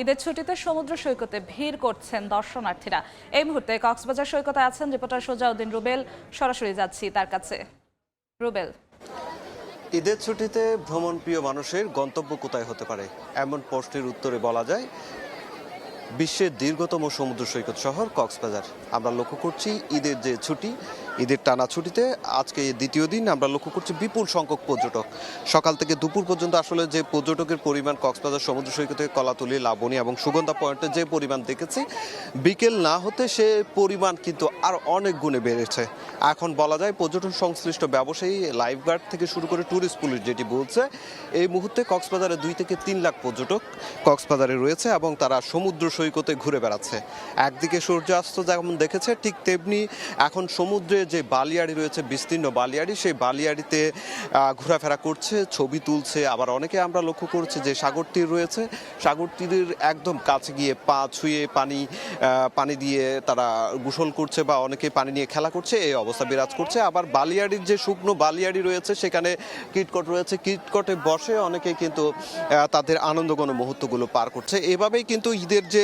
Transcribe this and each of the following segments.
ঈদের ছুটিতে সমুদ্র সৈকতে ভিড় করছেন দর্শনার্থীরা। এই মুহূর্তে কক্সবাজার সৈকতে আছেন রিপোর্টার সোজাউদ্দিন রুবেল। সরাসরি যাচ্ছি তার কাছে। রুবেল, ঈদের ছুটিতে ভ্রমণপ্রিয় মানুষের গন্তব্য কোথায় হতে পারে, এমন প্রশ্নের উত্তরে বলা যায় বিশ্বের দীর্ঘতম সমুদ্র সৈকত শহর কক্সবাজার। আমরা লক্ষ্য করছি ঈদের যে ছুটি, ঈদের টানা ছুটিতে আজকে দ্বিতীয় দিন আমরা লক্ষ্য করছি বিপুল সংখ্যক পর্যটক। সকাল থেকে দুপুর পর্যন্ত আসলে যে পর্যটকের পরিমাণ কক্সবাজার সমুদ্র সৈকতে কলাতলি, লাবণী এবং সুগন্ধা পয়েন্টে যে পরিমাণ দেখেছি, বিকেল না হতে সে পরিমাণ কিন্তু আর অনেক গুণে বেড়েছে। এখন বলা যায় পর্যটন সংশ্লিষ্ট ব্যবসায়ী, লাইফগার্ড থেকে শুরু করে ট্যুরিস্ট পুলিশ যেটি বলছে, এই মুহূর্তে কক্সবাজারে 2 থেকে 3 লাখ পর্যটক কক্সবাজারে রয়েছে এবং তারা সমুদ্র সৈকতে ঘুরে বেড়াচ্ছে। একদিকে সূর্যাস্ত যেমন দেখেছে, ঠিক তেমনি এখন সমুদ্রে যে বালিয়াড়ি রয়েছে, বিস্তীর্ণ বালিয়াড়ি, সেই বালিয়াড়িতে ঘোরাফেরা করছে, ছবি তুলছে। আবার অনেকে আমরা লক্ষ্য করছি যে সাগর তীর রয়েছে, সাগর তীরের একদম কাছে গিয়ে পা ছুঁয়ে পানি দিয়ে তারা গোসল করছে বা অনেকে পানি নিয়ে খেলা করছে, এই অবস্থা বিরাজ করছে। আবার বালিয়াড়ির যে শুকনো বালিয়াড়ি রয়েছে, সেখানে কিটকট রয়েছে, কিটকটে বসে অনেকে কিন্তু তাদের আনন্দঘন মুহূর্তগুলো পার করছে। এভাবেই কিন্তু ঈদের যে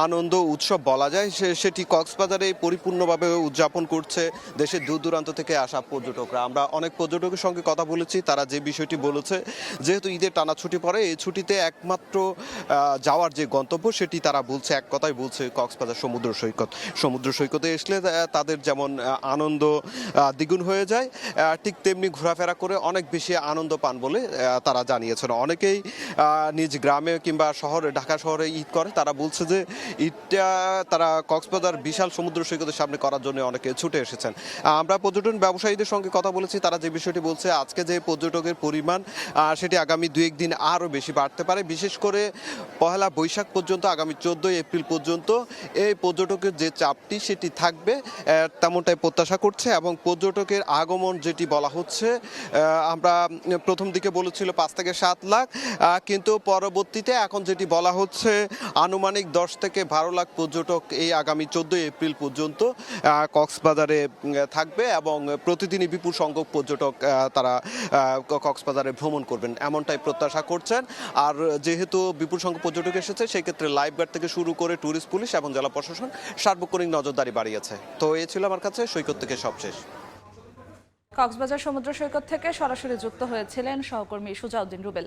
আনন্দ উৎসব বলা যায় সেটি কক্সবাজারে পরিপূর্ণভাবে উদযাপন করছে দেশের দূর দূরান্ত থেকে আসা পর্যটকরা। আমরা অনেক পর্যটকের সঙ্গে কথা বলেছি, তারা যে বিষয়টি বলেছে, যেহেতু ঈদের টানা ছুটি পড়ে, এই ছুটিতে একমাত্র যাওয়ার যে গন্তব্য সেটি তারা বলছে, এক কথাই বলছে কক্সবাজার সমুদ্র সৈকত। সমুদ্র সৈকতে আসলে তাদের যেমন আনন্দ দ্বিগুণ হয়ে যায়, ঠিক তেমনি ঘোরাফেরা করে অনেক বেশি আনন্দ পান বলে তারা জানিয়েছেন। অনেকেই নিজ গ্রামে কিংবা শহরে, ঢাকা শহরে ঈদ করে, তারা বলছে যে ঈদটা তারা কক্সবাজার বিশাল সমুদ্র সৈকতের সামনে করার জন্য অনেকে ছুটে এসেছেন। আমরা পর্যটন ব্যবসায়ীদের সঙ্গে কথা বলেছি, তারা যে বিষয়টি বলছে, আজকে যে পর্যটকের পরিমাণ সেটি আগামী 2-1 দিন আরও বেশি বাড়তে পারে। বিশেষ করে পহেলা বৈশাখ পর্যন্ত, আগামী 14 এপ্রিল পর্যন্ত এই পর্যটকের যে চাপটি সেটি থাকবে, তেমনটাই প্রত্যাশা করছে। এবং পর্যটকের আগমন যেটি বলা হচ্ছে, আমরা প্রথম দিকে বলেছিল 5 থেকে 7 লাখ, কিন্তু পরবর্তীতে এখন যেটি বলা হচ্ছে আনুমানিক 10 থেকে 12 লাখ পর্যটক এই আগামী 14 এপ্রিল পর্যন্ত কক্সবাজারে থাকবে এবং প্রতিদিনই বিপুল সংখ্যক পর্যটক তারা কক্সবাজারে ভ্রমণ করবেন, এমনটাই প্রত্যাশা করছেন। আর যেহেতু বিপুল সংখ্যক পর্যটক এসেছে, সেক্ষেত্রে লাইফগার্ড থেকে শুরু করে ট্যুরিস্ট পুলিশ এবং জেলা প্রশাসন সার্বক্ষণিক নজরদারি বাড়িয়েছে। তো এই ছিল আমার কাছে সৈকত থেকে সবশেষ। কক্সবাজার সমুদ্র সৈকত থেকে সরাসরি যুক্ত হয়েছিলেন সহকর্মী সোজাউদ্দিন রুবেল।